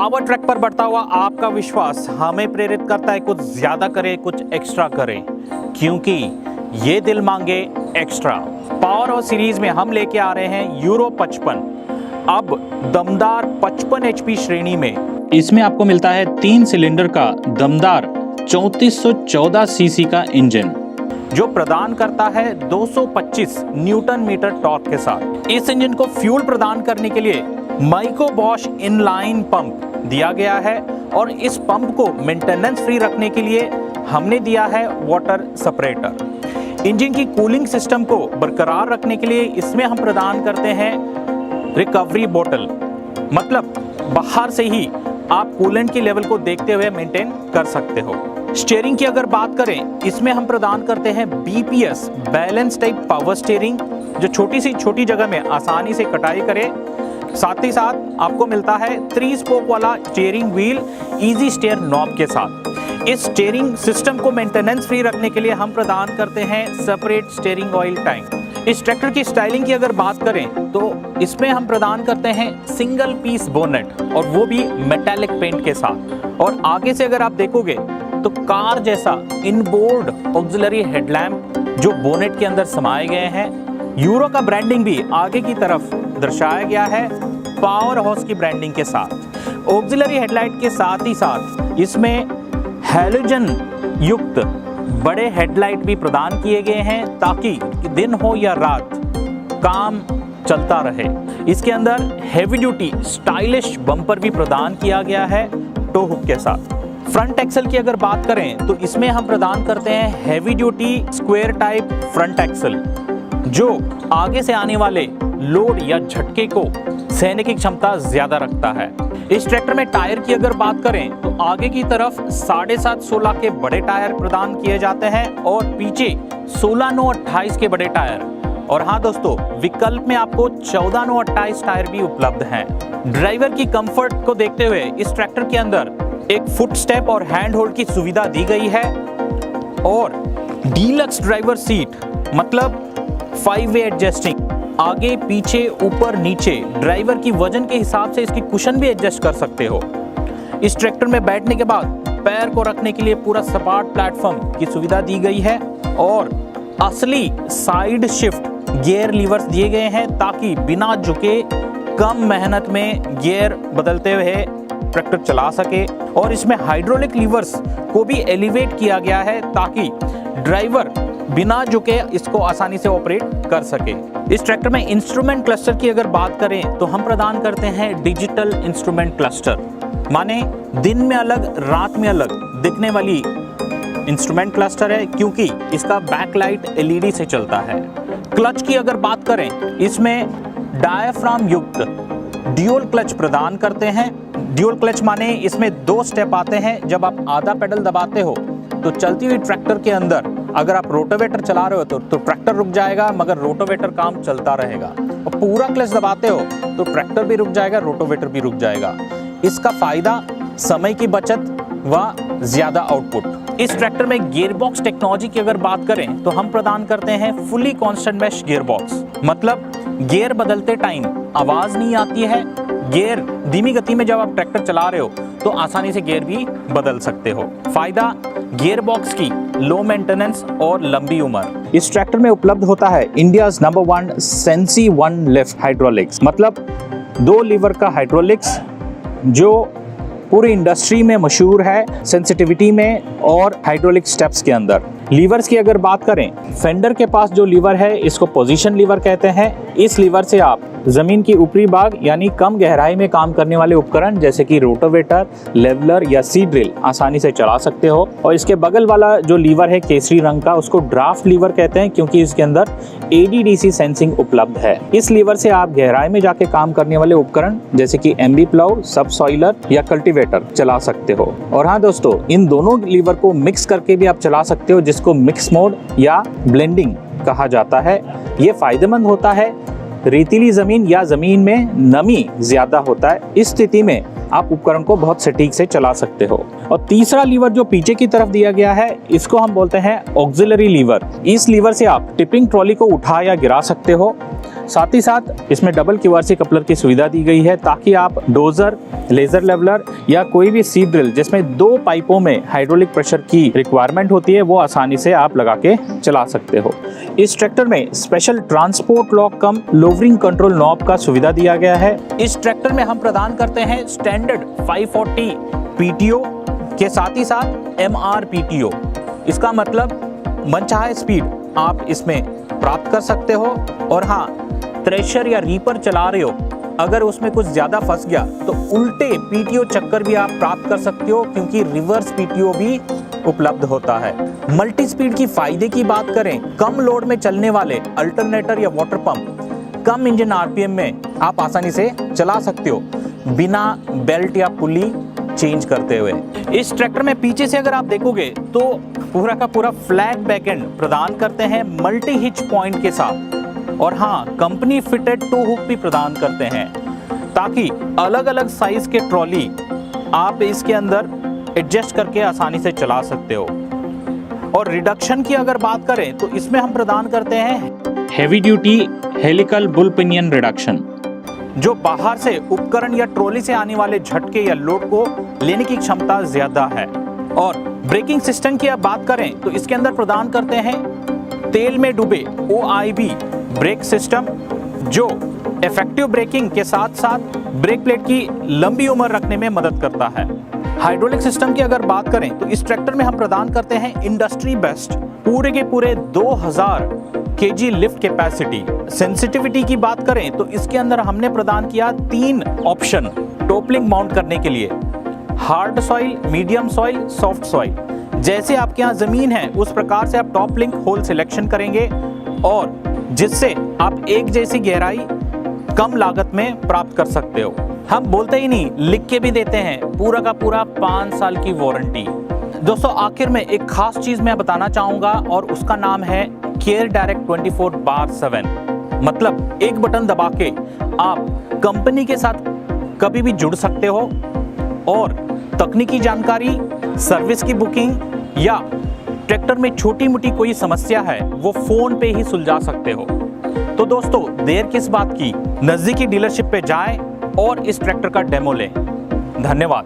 Power track पर बढ़ता हुआ आपका विश्वास हमें प्रेरित करता है कुछ ज्यादा करें, कुछ एक्स्ट्रा करें, क्योंकि ये दिल मांगे एक्स्ट्रा। पावर हाउस सीरीज में हम लेके आ रहे हैं यूरो 55, अब दमदार 55 HP श्रेणी में। इसमें आपको मिलता है 3 सिलेंडर का दमदार 3414 सीसी का इंजन, जो प्रदान करता है 225 न्यूटन मीटर टॉर्क के साथ। इस इंजन को फ्यूल प्रदान करने के लिए माइको बॉश इनलाइन पंप दिया गया है और इस पंप को मेंटेनेंस फ्री रखने के लिए हमने दिया है वाटर सेपरेटर। इंजन की कूलिंग सिस्टम को बरकरार रखने के लिए इसमें हम प्रदान करते हैं रिकवरी बोतल, मतलब बाहर से ही आप कूलेंट के लेवल को देखते हुए मेंटेन कर सकते हो। स्टीयरिंग की अगर बात करें, इसमें हम प्रदान करते हैं BPS balance type power steering, जो छोटी जगह में आसानी से कटाई करे। साथ ही साथ आपको मिलता है 3 स्पोक वाला steering wheel easy steer knob के साथ। इस स्टीयरिंग सिस्टम को मेंटेनेंस फ्री रखने के लिए हम प्रदान करते हैं सेपरेट स्टीयरिंग ऑयल टैंक। इस ट्रैक्टर की स्टाइलिंग की अगर बात करें तो इसमें हम प्रदान करते हैं सिंगल पीस बोनेट, और वो भी मेटालिक पेंट के साथ। और आगे से अगर आप देखोगे तो कार जैसा इनबोर्ड ऑक्सिलरी हेडलैम्प जो बोनेट के अंदर समाये गए हैं। यूरो का ब्रांडिंग भी आगे की तरफ दर्शाया गया है पावर हाउस की ब्रांडिंग के साथ। ऑक्सिलरी हेडलाइट के साथ ही साथ इसमें हैलोजन युक्त बड़े हेडलाइट भी प्रदान किए गए हैं, ताकि दिन हो या रात काम चलता रहे। इसके अंदर हेवी ड्यूटी स्टाइलिश बम्पर भी प्रदान किया गया है टो हुक के साथ। फ्रंट एक्सल की अगर बात करें तो इसमें हम प्रदान करते हैं heavy duty square type front axle, जो आगे से आने वाले लोड या झटके को सहने की क्षमता ज्यादा रखता है। इस ट्रैक्टर में टायर की अगर बात करें तो आगे की तरफ 7.5-16 के बड़े टायर प्रदान किए जाते हैं और पीछे 16-9-28 के बड़े टायर। और हाँ दोस्तों, विकल्प में आपको 14-9-28 टायर भी उपलब्ध हैं। ड्राइवर की कंफर्ट को देखते हुए इस ट्रैक्टर के अंदर एक फुट स्टेप और हैंड होल्ड की सुविधा दी गई है, और डीलक्स ड्राइवर सीट, मतलब 5 वे एडजस्टिंग, आगे पीछे ऊपर नीचे ड्राइवर की वजन के हिसाब से इसकी कुशन भी एडजस्ट कर सकते हो। इस ट्रैक्टर में बैठने के बाद पैर को रखने के लिए पूरा सपाट प्लेटफॉर्म की सुविधा दी गई है, और असली साइड शिफ्ट गियर लीवर्स दिए गए हैं, ताकि बिना झुके कम मेहनत में गियर बदलते हुए ट्रैक्टर चला सके। और इसमें हाइड्रोलिक लीवर्स को भी एलिवेट किया गया है, ताकि ड्राइवर बिना झुके इसको आसानी से ऑपरेट कर सके। इस ट्रैक्टर में इंस्ट्रूमेंट क्लस्टर की अगर बात करें तो हम प्रदान करते हैं डिजिटल इंस्ट्रूमेंट क्लस्टर, माने दिन में अलग रात में अलग दिखने वाली इंस्ट्रूमेंट क्लस्टर है, क्योंकि इसका बैकलाइट LED से चलता है। क्लच की अगर बात करें, इसमें डायाफ्राम युक्त ड्यूल क्लच प्रदान करते हैं। ड्यूल क्लच माने इसमें 2 स्टेप आते हैं। जब आप आधा पेडल दबाते हो तो चलती हुई ट्रैक्टर के अंदर अगर आप रोटोवेटर चला रहे हो तो ट्रैक्टर रुक जाएगा, मगर रोटोवेटर काम चलता रहेगा। और पूरा क्लच दबाते हो तो ट्रैक्टर भी रुक जाएगा, रोटोवेटर भी रुक जाएगा। इसका फायदा समय की बचत व ज्यादा आउटपुट। इस ट्रैक्टर में गियरबॉक्स टेक्नोलॉजी की अगर बात करें तो हम प्रदान करते हैं फुली कांस्टेंट मैश गियरबॉक्स, मतलब गियर बदलते टाइम आवाज नहीं आती है। गियर धीमी गति में जब आप ट्रैक्टर चला रहे हो तो आसानी से गियर भी बदल सकते हो। फायदा गियर बॉक्स की लो मेंटेनेंस और लंबी उम्र। इस ट्रैक्टर में उपलब्ध होता है India's number 1 sensi 1 lift hydraulics, मतलब 2 लीवर का हाइड्रोलिक्स, जो पूरी इंडस्ट्री में मशहूर है सेंसिटिविटी में और हाइड्रोलिक स्टेप्स के अंदर। लीवर्स की अगर बात करें, फेंडर के पास जो लीवर है इसको पोजीशन लीवर कहते हैं। इस लीवर से आप जमीन की ऊपरी भाग यानी कम गहराई में काम करने वाले उपकरण जैसे कि रोटोवेटर, लेवलर या सीड ड्रिल आसानी से चला सकते हो। और इसके बगल वाला जो लीवर है केसरी रंग का, उसको ड्राफ्ट लीवर कहते हैं, क्योंकि इसके अंदर ADDC सेंसिंग उपलब्ध है। इस लीवर से आप गहराई में जाके काम करने वाले उपकरण जैसे कि MB प्लाउ, सब सॉइलर या कल्टीवेटर चला सकते हो। और हाँ दोस्तों, इन दोनों लीवर को मिक्स करके भी आप चला सकते हो, जिसको मिक्स मोड या ब्लेंडिंग कहा जाता है। ये फायदेमंद होता है रेतीली जमीन या जमीन में नमी ज्यादा होता है, इस स्थिति में आप उपकरण को बहुत सटीक से चला सकते हो। और तीसरा लीवर जो पीछे की तरफ दिया गया है, इसको हम बोलते हैं ऑक्सिलरी लीवर। इस लीवर से आप टिपिंग ट्रॉली को उठा या गिरा सकते हो। साथ ही साथ इसमें डबल QRC कपलर की सुविधा दी गई है ताकि आप डोजर, लेजर लेवलर या कोई भी सीड ड्रिल जिसमें 2 पाइपों में हाइड्रोलिक प्रेशर की रिक्वायरमेंट होती है वो आसानी से आप लगा के चला सकते हो। इस ट्रैक्टर में स्पेशल ट्रांसपोर्ट लॉक कम लोवरिंग कंट्रोल नॉब का सुविधा दिया गया है। इस ट्रैक्टर में हम प्रदान करते हैं स्टैंडर्ड 540 PTO के साथ ही साथ MR PTO। इसका मतलब मनचाहे स्पीड आप इसमें प्राप्त कर सकते हो। और हाँ, थ्रेशर या रीपर चला रहे हो, अगर उसमें कुछ ज्यादा फंस गया तो उल्टे PTO चक्कर भी आप प्राप्त कर सकते हो, क्योंकि रिवर्स PTO भी उपलब्ध होता है। मल्टी स्पीड की फायदे की बात करें, कम लोड में चलने वाले अल्टरनेटर या वाटर पंप कम इंजन RPM में आप आसानी से चला सकते हो बिना बेल्ट या पुली चेंज करते हुए। इस ट्रैक्टर में पीछे से अगर आप देखोगे तो पूरा का पूरा फ्लैट बैकएंड प्रदान करते हैं मल्टी हिच पॉइंट के साथ। और हाँ, कंपनी फिटेड 2 हुक भी प्रदान करते हैं ताकि अलग अलग साइज के ट्रॉली आप इसके अंदर एडजस्ट करके आसानी से चला सकते हो। और रिडक्शन की अगर बात करें तो इसमें हम प्रदान करते हैं heavy duty helical bull pinion reduction, जो बाहर से उपकरण या ट्रॉली से आने वाले झटके या लोड को लेने की क्षमता ज्यादा है। और ब्रेकिंग सिस्टम की अब बात करें तो इसके अंदर प्रदान करते हैं तेल में डूबे OIB ब्रेक सिस्टम, जो इफेक्टिव ब्रेकिंग के साथ साथ ब्रेक प्लेट की लंबी उम्र रखने में मदद करता है। हाइड्रोलिक सिस्टम की अगर बात करें तो इस ट्रैक्टर में हम प्रदान करते हैं इंडस्ट्री बेस्ट पूरे के पूरे 2000 kg लिफ्ट कैपेसिटी। सेंसिटिविटी की बात करें तो इसके अंदर हमने प्रदान किया 3 ऑप्शन टॉपलिंग माउंट करने के लिए, hard soil, medium soil, soft soil. जैसे आपके यहाँ जमीन है उस प्रकार से आप टॉप लिंक होल सिलेक्शन करेंगे और जिससे आप एक जैसी गहराई कम लागत में प्राप्त कर सकते हो। हम बोलते ही नहीं, लिख के भी देते हैं, पूरा का पूरा 5 साल की वारंटी। दोस्तों, आखिर में एक खास चीज मैं बताना चाहूंगा और उसका नाम है केयर डायरेक्ट 24/7। मतलब एक बटन दबा के आप कंपनी के साथ कभी भी जुड़ सकते हो और तकनीकी जानकारी, सर्विस की बुकिंग या ट्रैक्टर में छोटी मोटी कोई समस्या है वो फोन पे ही सुलझा सकते हो। तो दोस्तों, देर किस बात की, नजदीकी डीलरशिप पे जाएं और इस ट्रैक्टर का डेमो लें। धन्यवाद।